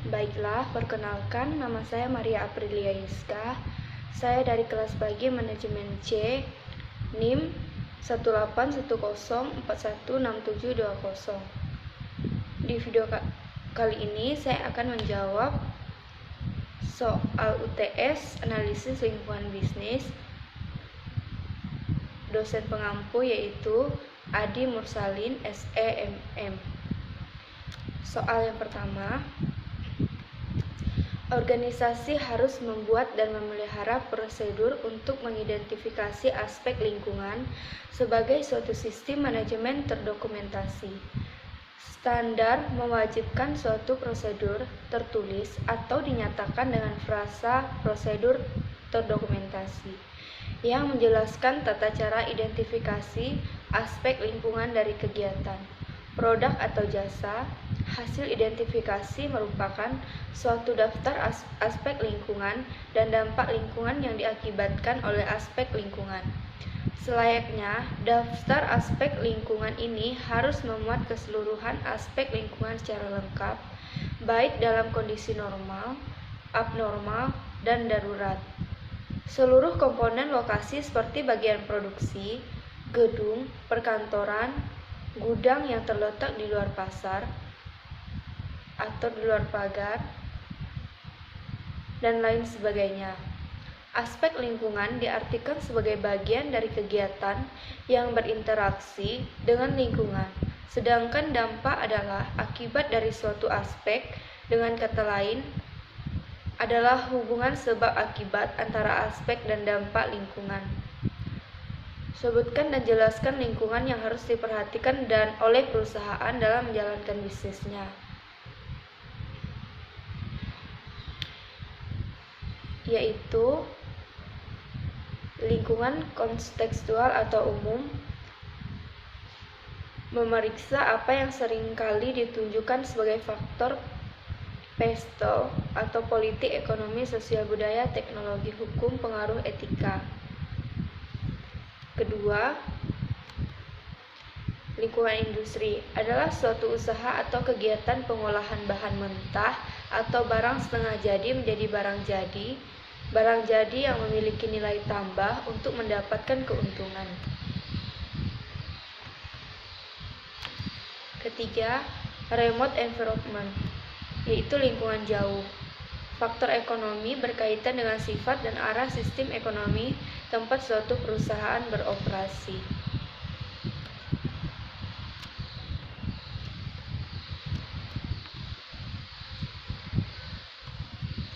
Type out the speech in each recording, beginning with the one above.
Baiklah, perkenalkan nama saya Maria Aprilia Yuska. Saya dari kelas pagi manajemen C, NIM 18104167720. Di video kali ini saya akan menjawab soal UTS analisis lingkungan bisnis. Dosen pengampu yaitu Adi Mursalin SEMM. Soal yang pertama, organisasi harus membuat dan memelihara prosedur untuk mengidentifikasi aspek lingkungan sebagai suatu sistem manajemen terdokumentasi. Standar mewajibkan suatu prosedur tertulis atau dinyatakan dengan frasa prosedur terdokumentasi yang menjelaskan tata cara identifikasi aspek lingkungan dari kegiatan, produk atau jasa. Hasil identifikasi merupakan suatu daftar aspek lingkungan dan dampak lingkungan yang diakibatkan oleh aspek lingkungan. Selayaknya, daftar aspek lingkungan ini harus memuat keseluruhan aspek lingkungan secara lengkap, baik dalam kondisi normal, abnormal, dan darurat. Seluruh komponen lokasi seperti bagian produksi, gedung, perkantoran, gudang yang terletak di luar pasar atau di luar pagar, dan lain sebagainya. Aspek lingkungan diartikan sebagai bagian dari kegiatan yang berinteraksi dengan lingkungan, sedangkan dampak adalah akibat dari suatu aspek. Dengan kata lain, adalah hubungan sebab akibat antara aspek dan dampak lingkungan. Sebutkan dan jelaskan lingkungan yang harus diperhatikan dan oleh perusahaan dalam menjalankan bisnisnya, yaitu lingkungan kontekstual atau umum, memeriksa apa yang seringkali ditunjukkan sebagai faktor PESTEL atau politik, ekonomi, sosial, budaya, teknologi, hukum, pengaruh, etika. Kedua, lingkungan industri adalah suatu usaha atau kegiatan pengolahan bahan mentah atau barang setengah jadi menjadi barang jadi yang memiliki nilai tambah untuk mendapatkan keuntungan. Ketiga, remote environment, yaitu lingkungan jauh. Faktor ekonomi berkaitan dengan sifat dan arah sistem ekonomi tempat suatu perusahaan beroperasi.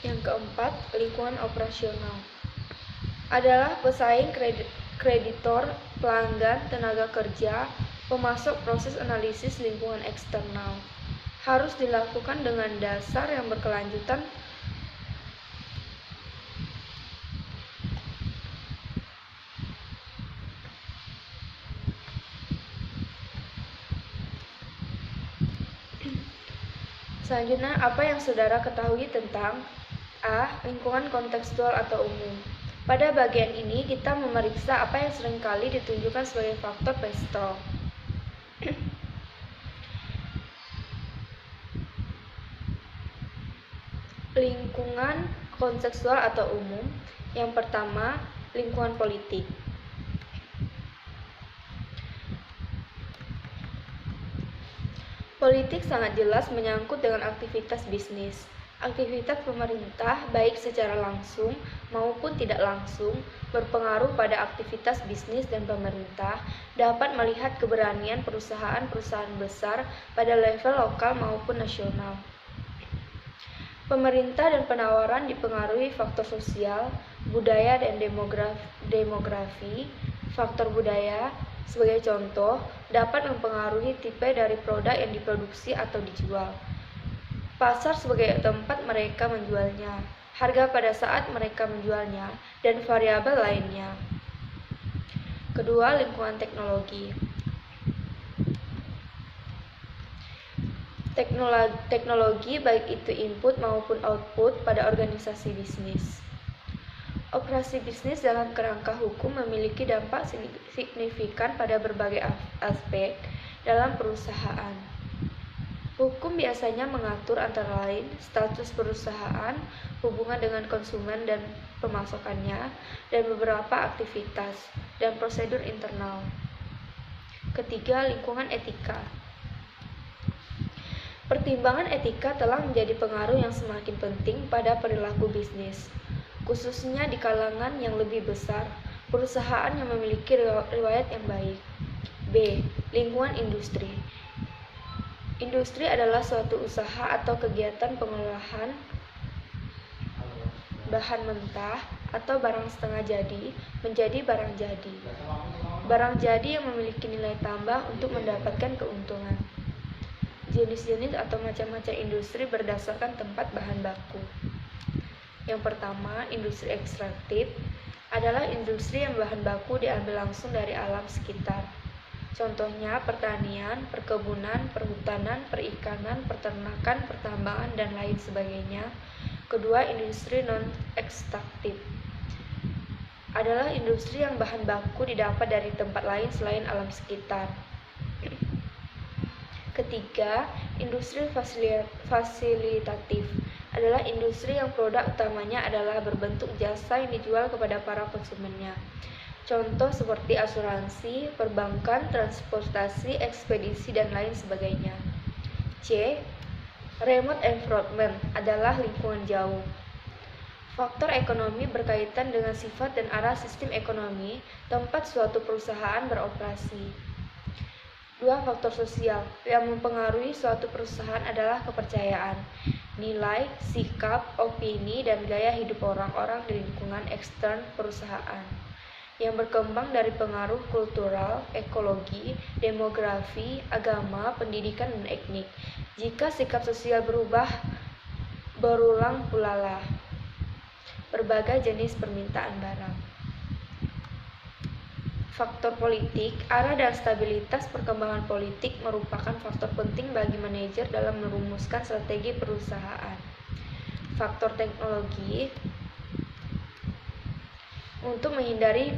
Yang keempat, lingkungan operasional adalah pesaing, kreditor, pelanggan, tenaga kerja, pemasok. Proses analisis lingkungan eksternal harus dilakukan dengan dasar yang berkelanjutan Selanjutnya, apa yang saudara ketahui tentang A. Lingkungan kontekstual atau umum. Pada bagian ini, kita memeriksa apa yang seringkali ditunjukkan sebagai faktor PESTEL. Lingkungan kontekstual atau umum. Yang pertama, lingkungan politik. Politik sangat jelas menyangkut dengan aktivitas bisnis. Aktivitas pemerintah, baik secara langsung maupun tidak langsung, berpengaruh pada aktivitas bisnis, dan pemerintah dapat melihat keberanian perusahaan-perusahaan besar pada level lokal maupun nasional. Pemerintah dan penawaran dipengaruhi faktor sosial, budaya, dan demografi. Faktor budaya, sebagai contoh, dapat mempengaruhi tipe dari produk yang diproduksi atau dijual, pasar sebagai tempat mereka menjualnya, harga pada saat mereka menjualnya, dan variabel lainnya. Kedua, lingkungan teknologi. Teknologi baik itu input maupun output pada organisasi bisnis. Operasi bisnis dalam kerangka hukum memiliki dampak signifikan pada berbagai aspek dalam perusahaan. Hukum biasanya mengatur antara lain status perusahaan, hubungan dengan konsumen dan pemasakannya, dan beberapa aktivitas dan prosedur internal. Ketiga, lingkungan etika. Pertimbangan etika telah menjadi pengaruh yang semakin penting pada perilaku bisnis, khususnya di kalangan yang lebih besar, perusahaan yang memiliki riwayat yang baik. B. Lingkungan industri. Industri adalah suatu usaha atau kegiatan pengolahan bahan mentah atau barang setengah jadi menjadi barang jadi. Barang jadi yang memiliki nilai tambah untuk mendapatkan keuntungan. Jenis-jenis atau macam-macam industri berdasarkan tempat bahan baku. Yang pertama, industri ekstraktif adalah industri yang bahan baku diambil langsung dari alam sekitar. Contohnya pertanian, perkebunan, perhutanan, perikanan, peternakan, pertambangan, dan lain sebagainya. Kedua, industri non-ekstraktif adalah industri yang bahan baku didapat dari tempat lain selain alam sekitar. Ketiga, industri fasilitatif adalah industri yang produk utamanya adalah berbentuk jasa yang dijual kepada para konsumennya. Contoh seperti asuransi, perbankan, transportasi, ekspedisi, dan lain sebagainya. C. Remote environment adalah lingkungan jauh. Faktor ekonomi berkaitan dengan sifat dan arah sistem ekonomi tempat suatu perusahaan beroperasi. Dua, faktor sosial yang mempengaruhi suatu perusahaan adalah kepercayaan, nilai, sikap, opini, dan gaya hidup orang-orang di lingkungan ekstern perusahaan yang berkembang dari pengaruh kultural, ekologi, demografi, agama, pendidikan, dan etnik. Jika sikap sosial berubah, berulang pula lah berbagai jenis permintaan barang. Faktor politik, arah dan stabilitas perkembangan politik merupakan faktor penting bagi manajer dalam merumuskan strategi perusahaan. Faktor teknologi, untuk menghindari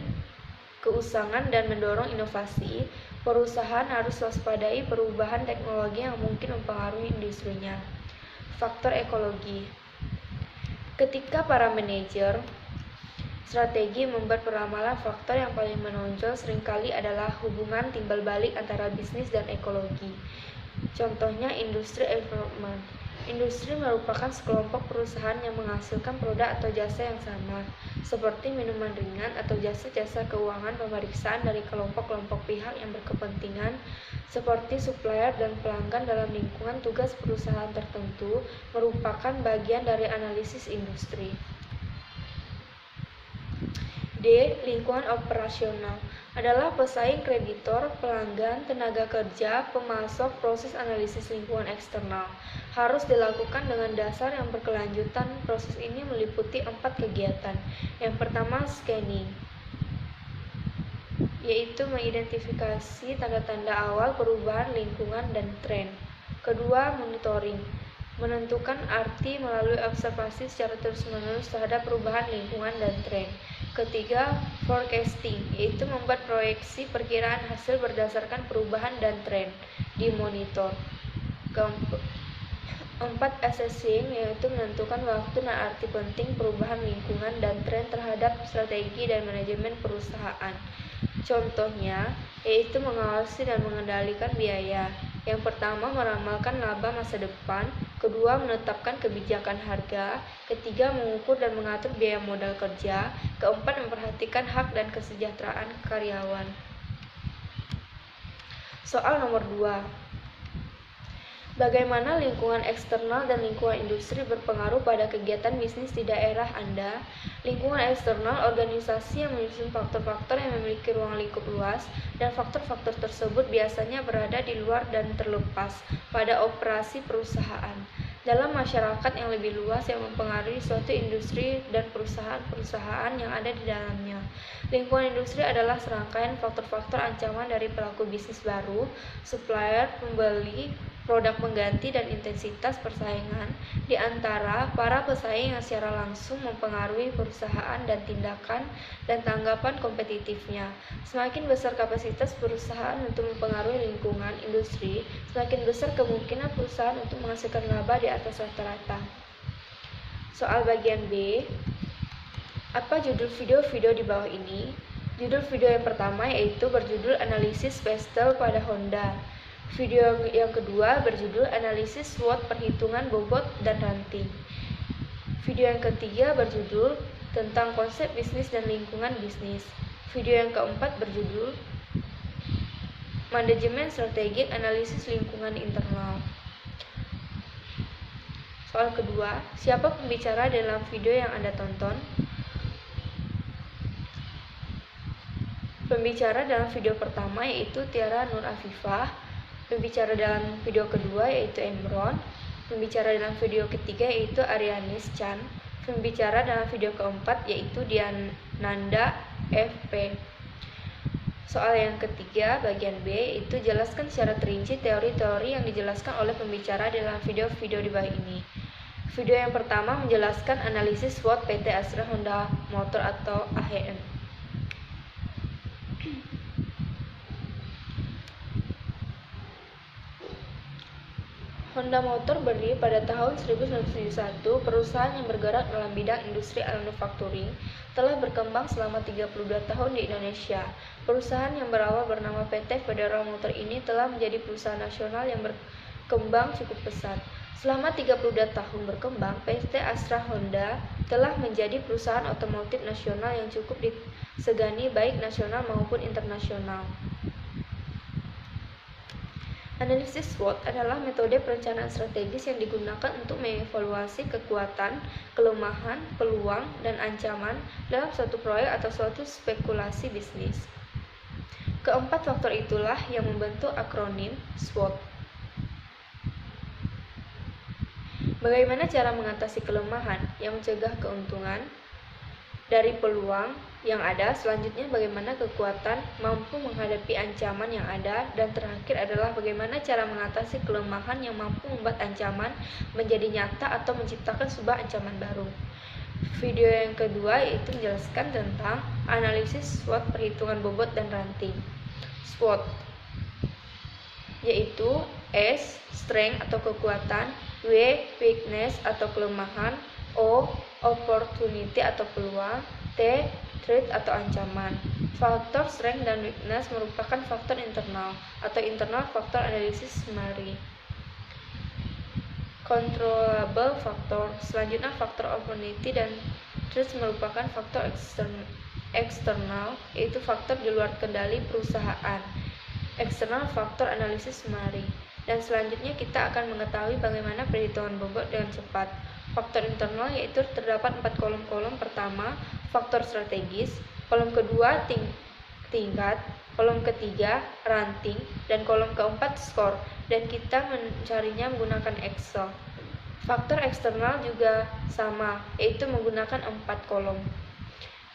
keusangan dan mendorong inovasi, perusahaan harus waspadai perubahan teknologi yang mungkin mempengaruhi industrinya. Faktor ekologi, ketika para manajer strategi membuat peramalan, faktor yang paling menonjol seringkali adalah hubungan timbal balik antara bisnis dan ekologi. Contohnya industri environment. Industri merupakan sekelompok perusahaan yang menghasilkan produk atau jasa yang sama, seperti minuman ringan atau jasa-jasa keuangan pemeriksaan dari kelompok-kelompok pihak yang berkepentingan, seperti supplier dan pelanggan dalam lingkungan tugas perusahaan tertentu, merupakan bagian dari analisis industri. D. Lingkungan operasional adalah pesaing, kreditor, pelanggan, tenaga kerja, pemasok. Proses analisis lingkungan eksternal harus dilakukan dengan dasar yang berkelanjutan. Proses ini meliputi 4 kegiatan. Yang pertama, scanning, yaitu mengidentifikasi tanda-tanda awal perubahan lingkungan dan tren. Kedua, monitoring, menentukan arti melalui observasi secara terus-menerus terhadap perubahan lingkungan dan tren. Ketiga, forecasting, yaitu membuat proyeksi perkiraan hasil berdasarkan perubahan dan tren dimonitor. Keempat, assessing, yaitu menentukan waktu dan arti penting perubahan lingkungan dan tren terhadap strategi dan manajemen perusahaan. Contohnya, yaitu mengawasi dan mengendalikan biaya. Yang pertama, meramalkan laba masa depan. Kedua, menetapkan kebijakan harga. Ketiga, mengukur dan mengatur biaya modal kerja. Keempat, memperhatikan hak dan kesejahteraan karyawan. Soal nomor 2. Bagaimana lingkungan eksternal dan lingkungan industri berpengaruh pada kegiatan bisnis di daerah Anda? Lingkungan eksternal, organisasi yang menyusun faktor-faktor yang memiliki ruang lingkup luas, dan faktor-faktor tersebut biasanya berada di luar dan terlepas pada operasi perusahaan. Dalam masyarakat yang lebih luas yang mempengaruhi suatu industri dan perusahaan-perusahaan yang ada di dalamnya. Lingkungan industri adalah serangkaian faktor-faktor ancaman dari pelaku bisnis baru, supplier, pembeli, produk pengganti dan intensitas persaingan di antara para pesaing yang secara langsung mempengaruhi perusahaan dan tindakan dan tanggapan kompetitifnya. Semakin besar kapasitas perusahaan untuk mempengaruhi lingkungan industri, semakin besar kemungkinan perusahaan untuk menghasilkan laba di atas rata-rata. Soal bagian B, apa judul video-video di bawah ini? Judul video yang pertama yaitu berjudul Analisis Pestel pada Honda. Video yang kedua berjudul Analisis SWOT Perhitungan Bobot dan Ranting. Video yang ketiga berjudul Tentang Konsep Bisnis dan Lingkungan Bisnis. Video yang keempat berjudul Manajemen Strategik Analisis Lingkungan Internal. Soal kedua, siapa pembicara dalam video yang Anda tonton? Pembicara dalam video pertama yaitu Tiara Nur Afifah. Pembicara dalam video kedua yaitu Emron. Pembicara dalam video ketiga yaitu Arianis Chan. Pembicara dalam video keempat yaitu Diananda FP. Soal yang ketiga bagian B yaitu jelaskan secara terinci teori-teori yang dijelaskan oleh pembicara dalam video-video di bawah ini. Video yang pertama menjelaskan analisis SWOT PT Astra Honda Motor atau AHM. Honda Motor berdiri pada tahun 1971, perusahaan yang bergerak dalam bidang industri manufacturing, telah berkembang selama 32 tahun di Indonesia. Perusahaan yang berawal bernama PT Federal Motor ini telah menjadi perusahaan nasional yang berkembang cukup pesat. Selama 32 tahun berkembang, PT Astra Honda telah menjadi perusahaan otomotif nasional yang cukup disegani baik nasional maupun internasional. Analisis SWOT adalah metode perencanaan strategis yang digunakan untuk mengevaluasi kekuatan, kelemahan, peluang, dan ancaman dalam suatu proyek atau suatu spekulasi bisnis. Keempat faktor itulah yang membentuk akronim SWOT. Bagaimana cara mengatasi kelemahan yang mencegah keuntungan dari peluang yang ada? Selanjutnya, bagaimana kekuatan mampu menghadapi ancaman yang ada, dan terakhir adalah bagaimana cara mengatasi kelemahan yang mampu membuat ancaman menjadi nyata atau menciptakan sebuah ancaman baru. Video yang kedua yaitu menjelaskan tentang analisis SWOT perhitungan bobot dan ranting. SWOT yaitu S, strength atau kekuatan, W, weakness atau kelemahan, O, opportunity atau peluang, T, threat atau ancaman. Faktor strength dan weakness merupakan faktor internal atau internal faktor analisis summary. Controllable factor. Selanjutnya faktor opportunity dan threat merupakan faktor eksternal, yaitu faktor di luar kendali perusahaan. Eksternal faktor analisis summary. Dan selanjutnya kita akan mengetahui bagaimana perhitungan bobot dengan cepat. Faktor internal yaitu terdapat 4 kolom-kolom. Pertama, faktor strategis, kolom kedua tingkat, kolom ketiga ranting, dan kolom keempat skor, dan kita mencarinya menggunakan Excel. Faktor eksternal juga sama, yaitu menggunakan 4 kolom.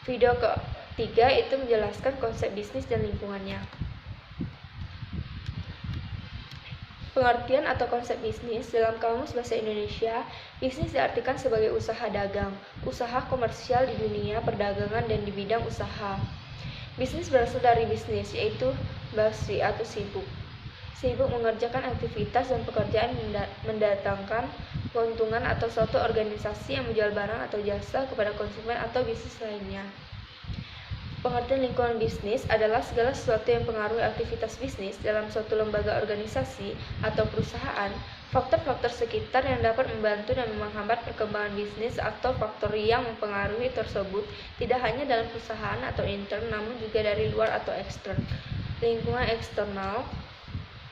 Video ketiga itu menjelaskan konsep bisnis dan lingkungannya. Pengertian atau konsep bisnis dalam Kamus Bahasa Indonesia, bisnis diartikan sebagai usaha dagang, usaha komersial di dunia perdagangan dan di bidang usaha. Bisnis berasal dari bisnis, yaitu basri atau sibuk. Sibuk mengerjakan aktivitas dan pekerjaan mendatangkan keuntungan atau suatu organisasi yang menjual barang atau jasa kepada konsumen atau bisnis lainnya. Pengertian lingkungan bisnis adalah segala sesuatu yang mempengaruhi aktivitas bisnis dalam suatu lembaga organisasi atau perusahaan, faktor-faktor sekitar yang dapat membantu dan menghambat perkembangan bisnis atau faktor yang mempengaruhi tersebut tidak hanya dalam perusahaan atau intern namun juga dari luar atau ekstern. Lingkungan eksternal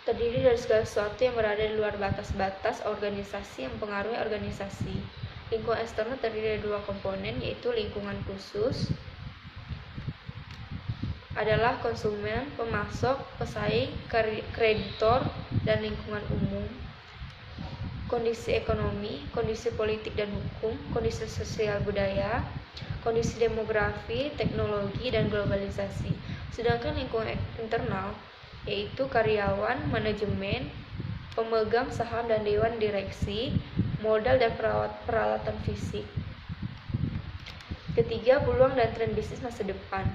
terdiri dari segala sesuatu yang berada di luar batas-batas organisasi yang mempengaruhi organisasi. Lingkungan eksternal terdiri dari 2 komponen, yaitu lingkungan khusus adalah konsumen, pemasok, pesaing, kreditor, dan lingkungan umum. Kondisi ekonomi, kondisi politik dan hukum, kondisi sosial budaya, kondisi demografi, teknologi, dan globalisasi. Sedangkan lingkungan internal yaitu karyawan, manajemen, pemegang saham dan dewan direksi, modal dan peralatan fisik. Ketiga, peluang dan tren bisnis masa depan.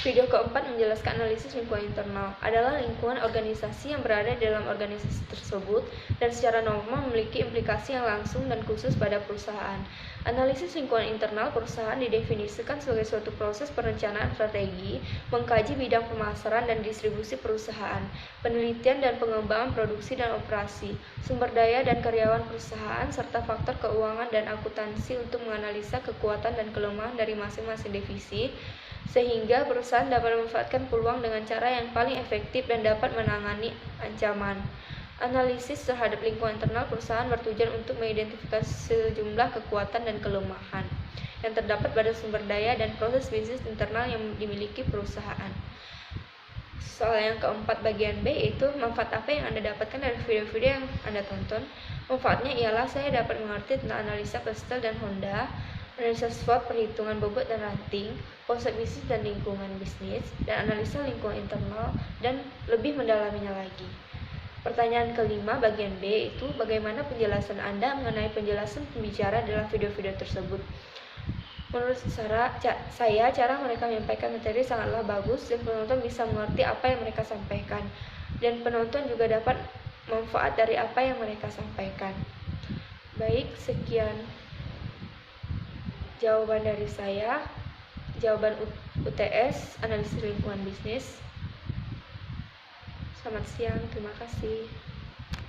Video keempat menjelaskan analisis lingkungan internal. Adalah lingkungan organisasi yang berada dalam organisasi tersebut dan secara normal memiliki implikasi yang langsung dan khusus pada perusahaan. Analisis lingkungan internal perusahaan didefinisikan sebagai suatu proses perencanaan strategi, mengkaji bidang pemasaran dan distribusi perusahaan, penelitian dan pengembangan produksi dan operasi, sumber daya dan karyawan perusahaan, serta faktor keuangan dan akuntansi untuk menganalisa kekuatan dan kelemahan dari masing-masing divisi, sehingga perusahaan dapat memanfaatkan peluang dengan cara yang paling efektif dan dapat menangani ancaman. Analisis terhadap lingkungan internal perusahaan bertujuan untuk mengidentifikasi sejumlah kekuatan dan kelemahan yang terdapat pada sumber daya dan proses bisnis internal yang dimiliki perusahaan. Soal yang keempat bagian B yaitu manfaat apa yang Anda dapatkan dari video-video yang Anda tonton. Manfaatnya ialah saya dapat mengerti tentang analisa Pestel dan Honda, analisa SWOT, perhitungan bobot dan ranting, konsep bisnis dan lingkungan bisnis, dan analisa lingkungan internal, dan lebih mendalaminya lagi. Pertanyaan kelima bagian B itu bagaimana penjelasan Anda mengenai penjelasan pembicara dalam video-video tersebut. Menurut saya, cara mereka menyampaikan materi sangatlah bagus dan penonton bisa mengerti apa yang mereka sampaikan. Dan penonton juga dapat manfaat dari apa yang mereka sampaikan. Baik, sekian jawaban dari saya. Jawaban UTS, analisis lingkungan bisnis. Selamat siang, terima kasih.